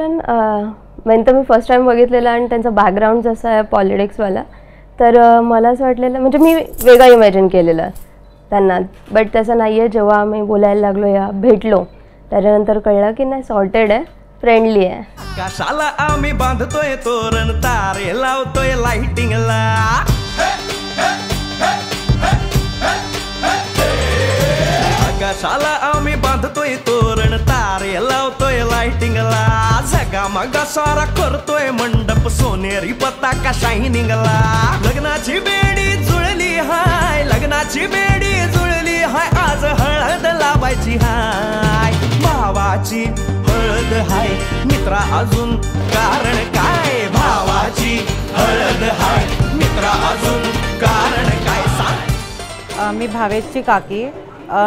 Imagination म्हणजे मी first time बघितलेलं आणि त्यांचा बॅकग्राऊंड जसा आहे पॉलिटिक्सवाला, तर मला असं वाटलेलं म्हणजे मी वेगळं इमॅजिन केलेलं त्यांना, बट तसं नाही आहे. जेव्हा आम्ही बोलायला लागलो या भेटलो त्याच्यानंतर कळलं की नाही, सॉर्टेड आहे, फ्रेंडली आहे. कशाला आम्ही बांधतोय तोरण, तारे लावतोय लाइटिंगला, कशाला आम्ही बांधतोय तोरण, तारे लावतोय लाइटिंगला, जगा मगा सारा करतोय मंडप, सोनेरी पताका शायनिंगला. लग्नाची बेडी जुळली हाय, लग्नाची बेडी जुळली हाय, आज हळद लावायची हाय, भावाची हळद हाय, मित्रा अजून कारण काय, भावाची हळद हाय, मित्रा अजून कारण काय सांग. मी भावेशची काकी.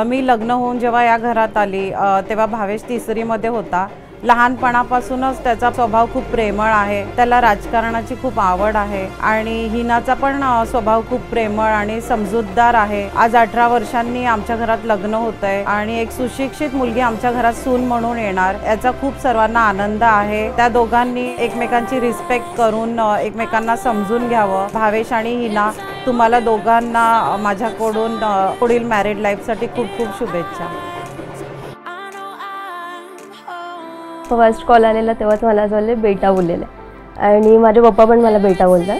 मी लग्न होऊन जेव्हा या घरात आली तेव्हा भावेश तिसरीमध्ये होता. लहानपणापासूनच त्याचा स्वभाव खूप प्रेमळ आहे, त्याला राजकारणाची खूप आवड आहे आणि हिनाचा पण स्वभाव खूप प्रेमळ आणि समजूतदार आहे. आज 18 वर्षांनी आमच्या घरात लग्न होतंय आणि एक सुशिक्षित मुलगी आमच्या घरात सून म्हणून येणार, याचा खूप सर्वांना आनंद आहे. त्या दोघांनी एकमेकांची रिस्पेक्ट करून एकमेकांना समजून घ्यावं. भावेश आणि हिना, तुम्हाला दोघांना माझ्याकडून पुढील मॅरिड लाईफसाठी खूप खूप शुभेच्छा. फर्स्ट कॉल आलेला तेव्हाच मला असं वाटलं बेटा बोललेलं आणि माझे पप्पा पण मला बेटा बोलतात,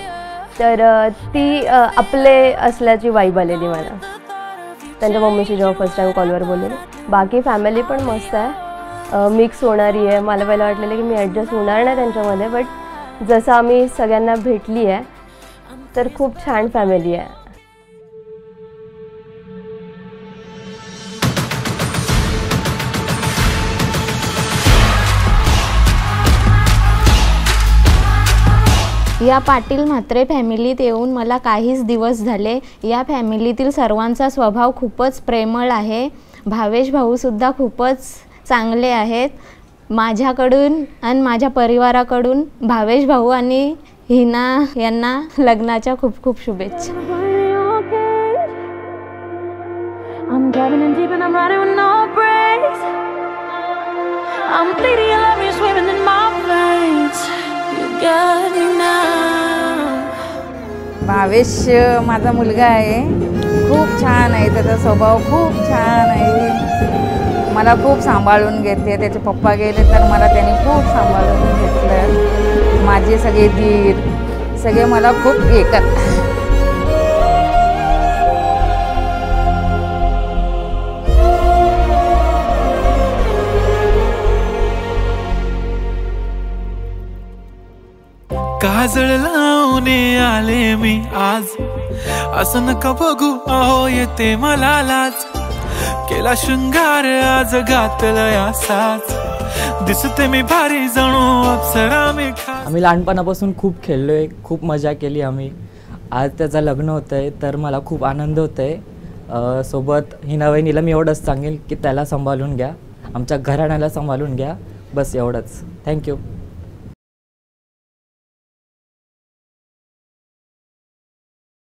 तर ती आपले असल्याची वाईब आलेली मला त्यांच्या मम्मीशी जेव्हा फर्स्ट टाइम कॉलवर बोललेली. बाकी फॅमिली पण मस्त आहे, मिक्स होणारी आहे. मला पहिलं वाटलेलं की मी ॲडजस्ट होणार नाही त्यांच्यामध्ये, बट जसं आम्ही सगळ्यांना भेटली आहे तर खूप छान फॅमिली आहे. या पाटील म्हात्रे फॅमिलीत येऊन मला काहीच दिवस झाले. या फॅमिलीतील सर्वांचा स्वभाव खूपच प्रेमळ आहे. भावेश भाऊसुद्धा खूपच चांगले आहेत. माझ्याकडून आणि माझ्या परिवाराकडून भावेश भाऊ आणि हिना यांना लग्नाच्या खूप खूप शुभेच्छा. भावेश माझा मुलगा आहे, खूप छान आहे, त्याचा स्वभाव खूप छान आहे. मला खूप सांभाळून घेते. त्याचे पप्पा गेले तर मला त्याने खूप सांभाळून घेतलं. माझे सगळे दीर सगळे मला खूप हे करतात. काजळ लावून आले मी आज, असं नका बघू अहो येते मला लाज, केला शृंगार आज घातलं असाच, दिसते मी भारी जणू अप्सरा मी. आम्ही लहानपणापासून खूप खेळलोय, खूप मजा केली आम्ही. आज त्याचं लग्न होतंय तर मला खूप आनंद होतोय. सोबत हिना वहिनीला मी एवढंच सांगेल की त्याला सांभाळून घ्या, आमच्या घराण्याला सांभाळून घ्या, बस एवढंच. थँक्यू.